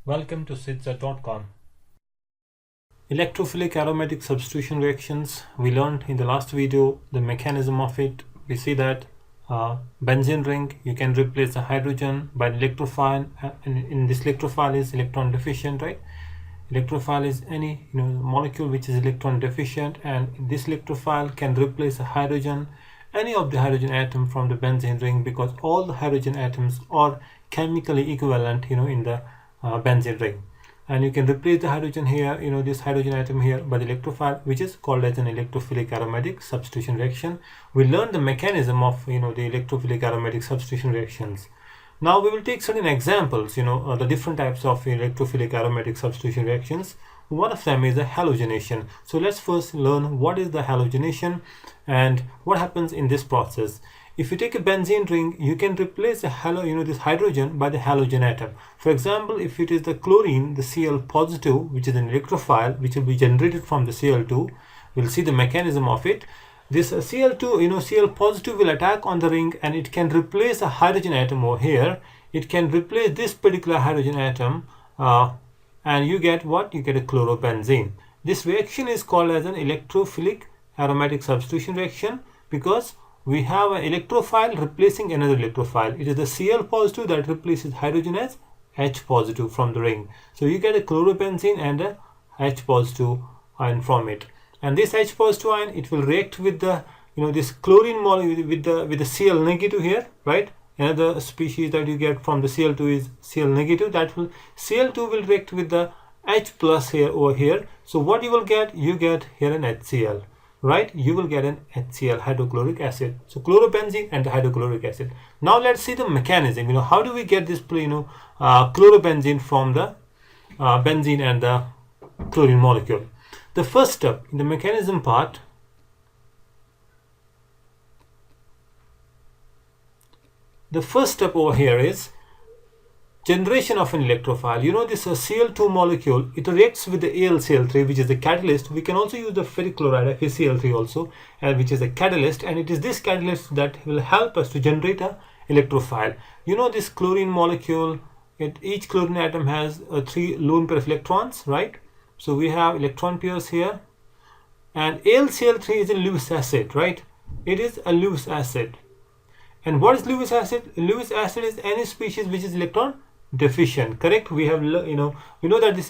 Welcome to sitza.com. Electrophilic aromatic substitution reactions. We learned in the last video the mechanism of it. We see that benzene ring, you can replace the hydrogen by the electrophile, and in this electrophile is electron deficient, right? Electrophile is any molecule which is electron deficient, and this electrophile can replace a hydrogen, any of the hydrogen atom from the benzene ring, because all the hydrogen atoms are chemically equivalent in the benzene ring. And you can replace the hydrogen here, this hydrogen atom here, by the electrophile, which is called as an electrophilic aromatic substitution reaction. We learned the mechanism of the electrophilic aromatic substitution reactions. Now we will take certain examples, the different types of electrophilic aromatic substitution reactions. One of them is a halogenation. So let's first learn what is the halogenation and what happens in this process. If you take a benzene ring, you can replace this hydrogen by the halogen atom. For example, if it is the chlorine, the Cl positive, which is an electrophile, which will be generated from the Cl2, we'll see the mechanism of it. This Cl2, Cl positive will attack on the ring, and it can replace a hydrogen atom over here. It can replace this particular hydrogen atom, and you get what? You get a chlorobenzene. This reaction is called as an electrophilic aromatic substitution reaction because we have an electrophile replacing another electrophile. It is the Cl positive that replaces hydrogen as H positive from the ring. So you get a chlorobenzene and a H positive ion from it. And this H positive ion, it will react with the this chlorine molecule with the Cl negative here, right? Another species that you get from the Cl2 is Cl negative. That will Cl2 will react with the H plus here over here. So what you will get? You get here an HCl, right? You will get an HCl, hydrochloric acid. So chlorobenzene and the hydrochloric acid. Now let's see the mechanism. How do we get this chlorobenzene from the benzene and the chlorine molecule? The first step in the mechanism part, the first step over here is generation of an electrophile. This Cl2 molecule, it reacts with the AlCl3, which is the catalyst. We can also use the ferric chloride, FeCl3 also, which is a catalyst, and it is this catalyst that will help us to generate a electrophile. This chlorine molecule, each chlorine atom has 3 lone pair of electrons, right? So we have electron pairs here, and AlCl3 is a Lewis acid, right? It is a Lewis acid. And what is Lewis acid? Lewis acid is any species which is electron deficient, correct? We have we know that this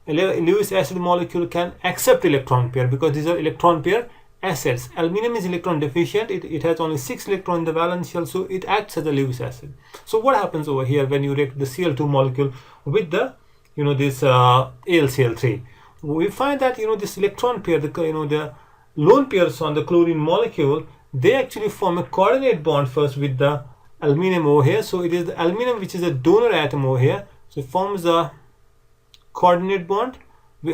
Lewis acid molecule can accept electron pair because these are electron pair acids. Aluminum is electron deficient. It has only 6 electrons in the valence shell, so it acts as a Lewis acid. So what happens over here when you react the Cl2 molecule with the this AlCl3? We find that this electron pair, the lone pairs on the chlorine molecule, they actually form a coordinate bond first with the aluminum over here. So it is the aluminum which is a donor atom over here. So it forms a coordinate bond.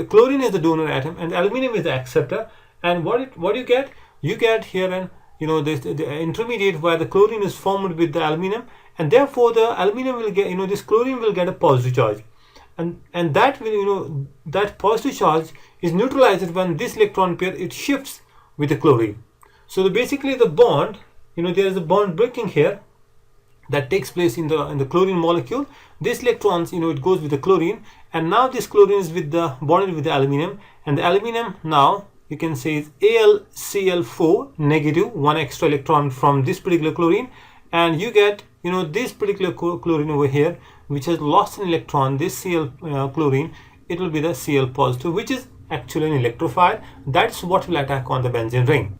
Chlorine is the donor atom and aluminum is the acceptor. And what you get? You get here an the intermediate where the chlorine is formed with the aluminum, and therefore the aluminum will get this chlorine will get a positive charge. And that will that positive charge is neutralized when this electron pair it shifts with the chlorine. So basically the bond, there is a bond breaking here that takes place in the chlorine molecule. This electrons, it goes with the chlorine, and now this chlorine is bonded with the aluminum, and the aluminum now you can say is AlCl4 negative, 1 extra electron from this particular chlorine, and you get this particular chlorine over here which has lost an electron, this Cl chlorine, it will be the Cl positive, which is actually an electrophile. That's what will attack on the benzene ring.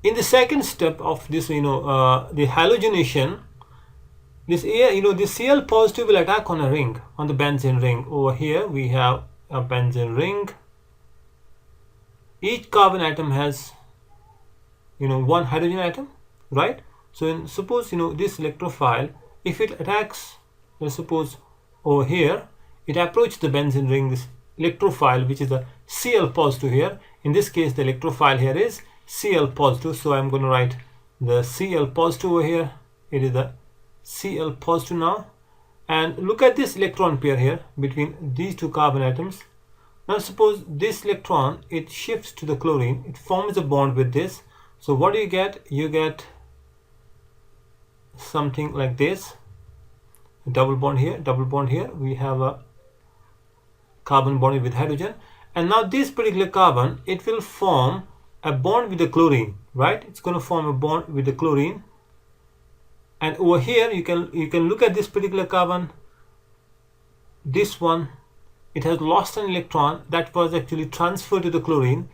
In the second step of this, the halogenation, this this Cl positive will attack on a ring, on the benzene ring. Over here we have a benzene ring. Each carbon atom has, 1 hydrogen atom, right? So suppose, this electrophile, if it attacks, let's suppose over here, it approaches the benzene ring, this electrophile, which is the Cl positive here. In this case, the electrophile here is Cl positive. So I'm going to write the Cl positive over here. It is the Cl positive now. And look at this electron pair here between these 2 carbon atoms. Now suppose this electron, it shifts to the chlorine. It forms a bond with this. So what do you get? You get something like this. Double bond here, we have a carbon bonded with hydrogen, and now this particular carbon, it will form a bond with the chlorine, right? It's going to form a bond with the chlorine, and over here you can look at this particular carbon. This one, it has lost an electron that was actually transferred to the chlorine,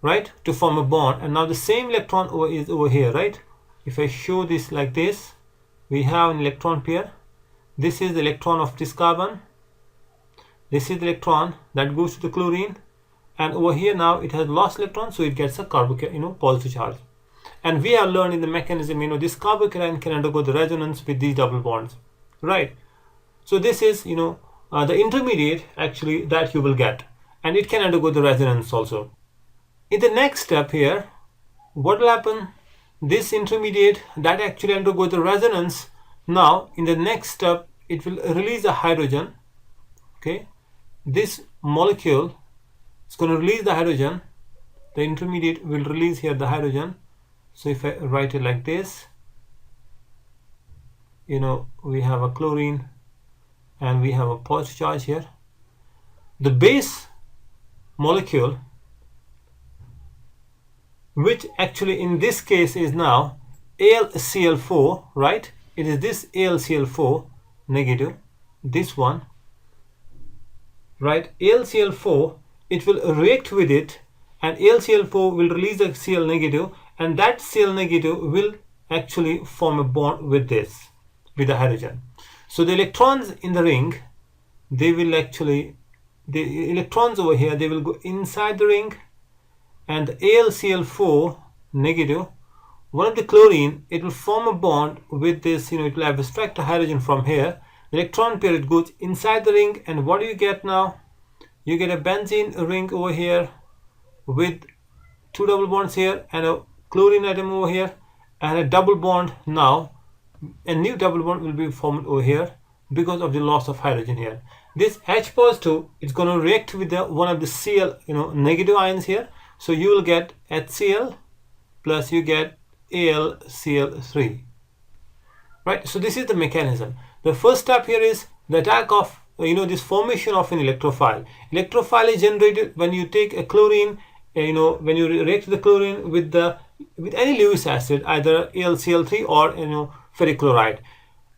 right, to form a bond, and now the same electron is over here, right? If I show this like this, we have an electron pair. This is the electron of this carbon. This is the electron that goes to the chlorine, and over here now it has lost electron, so it gets a positive charge. And we have learned in the mechanism, this carbocation can undergo the resonance with these double bonds, right? So this is the intermediate actually that you will get, and it can undergo the resonance also. In the next step here, what will happen? This intermediate that actually undergo the resonance, now in the next step it will release a hydrogen. Okay, this molecule is going to release the hydrogen. The intermediate will release here the hydrogen. So if I write it like this, we have a chlorine and we have a positive charge here. The base molecule, which actually in this case is now AlCl4, right? It is this AlCl4 negative, this one, right? AlCl4, it will react with it, and AlCl4 will release the Cl negative, and that Cl negative will actually form a bond with this, with the hydrogen. So the electrons in the ring, they will actually, the electrons over here, they will go inside the ring, and the AlCl4 negative, one of the chlorine, it will form a bond with this, it will abstract a hydrogen from here. The electron pair, it goes inside the ring, and what do you get now? You get a benzene ring over here with two double bonds here and a chlorine atom over here and a double bond. Now a new double bond will be formed over here because of the loss of hydrogen here. This H positive is going to react with the one of the Cl negative ions here, so you will get HCl plus you get AlCl3, right? So this is the mechanism. The first step here is the attack of this formation of an electrophile. Electrophile is generated when you take a chlorine, when you react the chlorine with any Lewis acid, either AlCl3 or ferric chloride.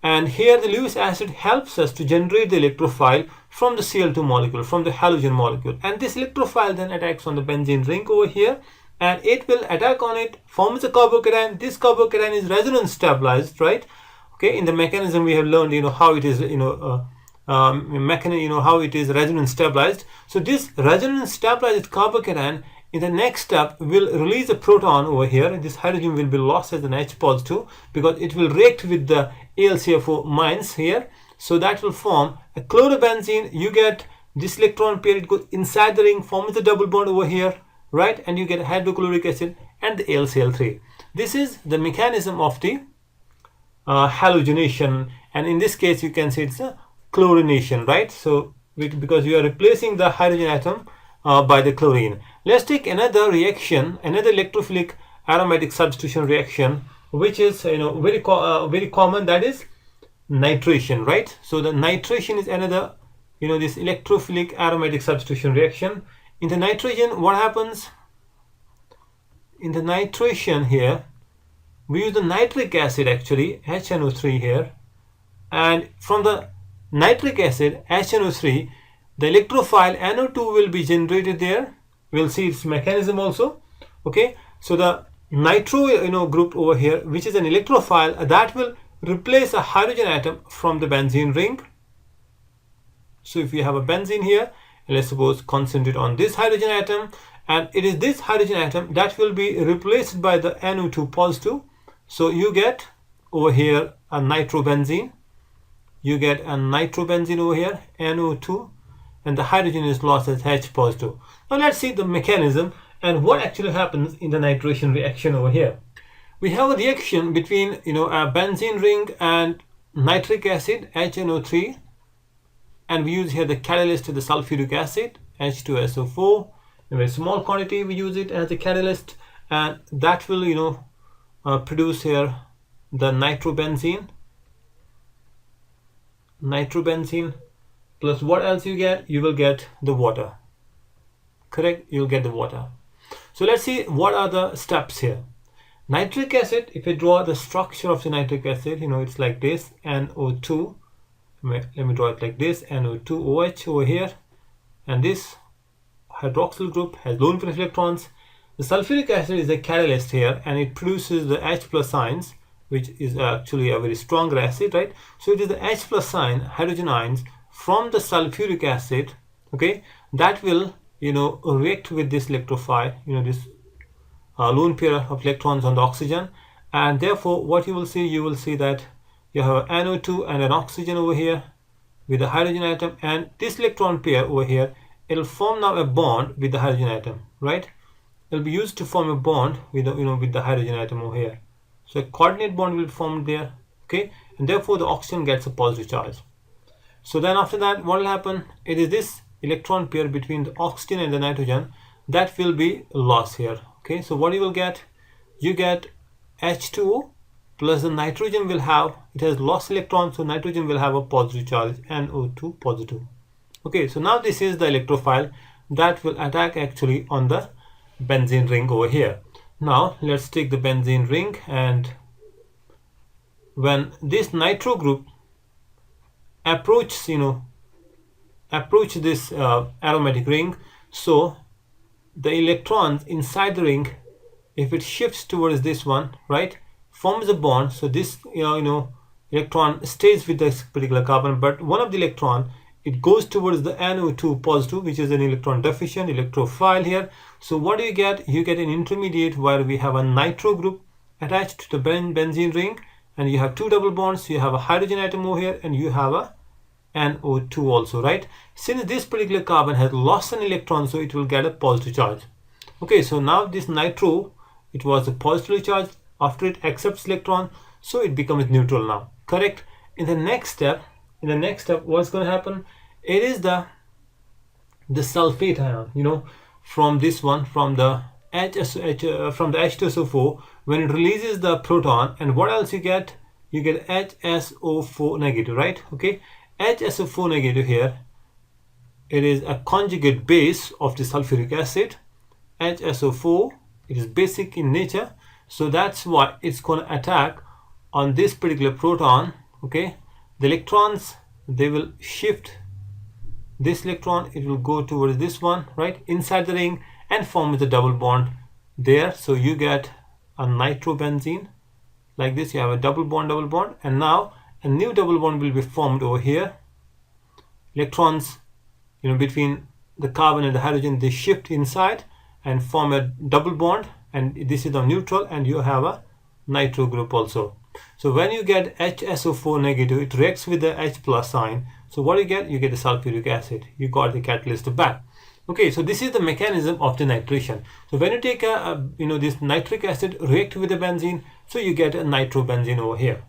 And here the Lewis acid helps us to generate the electrophile from the Cl2 molecule, from the halogen molecule. And this electrophile then attacks on the benzene ring over here, and it will attack on it, forms a carbocation. This carbocation is resonance stabilized, right? Okay, in the mechanism we have learned, how it is, how it is resonance stabilized. So this resonance stabilized carbocation in the next step will release a proton over here, and this hydrogen will be lost as an H positive because it will react with the AlCl4 minus here. So that will form a chlorobenzene. You get this electron pair, it goes inside the ring, forms a double bond over here, right? And you get hydrochloric acid and the AlCl3. This is the mechanism of the halogenation, and in this case you can say it's a chlorination, right? So because you are replacing the hydrogen atom by the chlorine. Let's take another reaction, another electrophilic aromatic substitution reaction, which is very common, that is nitration, right? So the nitration is another this electrophilic aromatic substitution reaction. In the nitration, what happens? In the nitration here, we use the nitric acid, actually HNO3 here, and from the nitric acid HNO3, the electrophile NO2 will be generated there. We'll see its mechanism also. Okay, so the nitro group over here, which is an electrophile, that will replace a hydrogen atom from the benzene ring. So if you have a benzene here, let's suppose concentrate on this hydrogen atom, and it is this hydrogen atom that will be replaced by the NO2 positive. So you get over here a nitrobenzene, you get a nitrobenzene over here, NO2, and the hydrogen is lost as H positive. Now let's see the mechanism and what actually happens in the nitration reaction over here. We have a reaction between a benzene ring and nitric acid HNO3, and we use here the catalyst, the sulfuric acid H2SO4. In a very small quantity we use it as a catalyst, and that will produce here the nitrobenzene, plus what else you get? You will get the water. Correct? You'll get the water. So let's see what are the steps here. Nitric acid, if you draw the structure of the nitric acid, it's like this, NO2. Let me draw it like this, NO2OH over here, and this hydroxyl group has lone pair of electrons. The sulfuric acid is a catalyst here, and it produces the H plus ions, which is actually a very strong acid, right? So it is the H plus sign, hydrogen ions from the sulfuric acid, okay, that will react with this electrophile, this lone pair of electrons on the oxygen, and therefore what you will see that you have an NO2 and an oxygen over here with the hydrogen atom, and this electron pair over here, it'll form now a bond with the hydrogen atom, right? It'll be used to form a bond with the with the hydrogen atom over here. So a coordinate bond will be formed there, okay, and therefore the oxygen gets a positive charge. So then after that, what will happen? It is this electron pair between the oxygen and the nitrogen that will be lost here. Okay, so what you will get? You get H2O plus the nitrogen will have, it has lost electrons, so nitrogen will have a positive charge, NO2 positive. Okay, so now this is the electrophile that will attack actually on the benzene ring over here. Now let's take the benzene ring, and when this nitro group approach this aromatic ring, so the electrons inside the ring, if it shifts towards this one, right, forms a bond. So this electron stays with this particular carbon, but one of the electron, it goes towards the NO2 positive, which is an electron deficient electrophile here. So what do you get? You get an intermediate where we have a nitro group attached to the benzene ring, and you have two double bonds. You have a hydrogen atom over here, and you have a NO2 also, right? Since this particular carbon has lost an electron, so it will get a positive charge. Okay, so now this nitro, it was a positively charged. After it accepts electron, so it becomes neutral now. Correct? In the next step, what's going to happen? It is the sulfate ion, from this one, from the H2SO4, when it releases the proton, and what else you get? You get HSO4 negative, right? Okay, HSO4 negative here, it is a conjugate base of the sulfuric acid. HSO4, it is basic in nature, so that's why it's going to attack on this particular proton. Okay, the electrons, they will shift this electron, it will go towards this one, right, inside the ring, and form the double bond there. So you get a nitrobenzene like this. You have a double bond, and now a new double bond will be formed over here. Electrons between the carbon and the hydrogen, they shift inside and form a double bond, and this is the neutral, and you have a nitro group also. So when you get HSO4 negative, it reacts with the H plus sign. So what you get? You get the sulfuric acid. You got the catalyst back. Okay, so this is the mechanism of the nitration. So when you take this nitric acid, react with the benzene, so you get a nitrobenzene over here.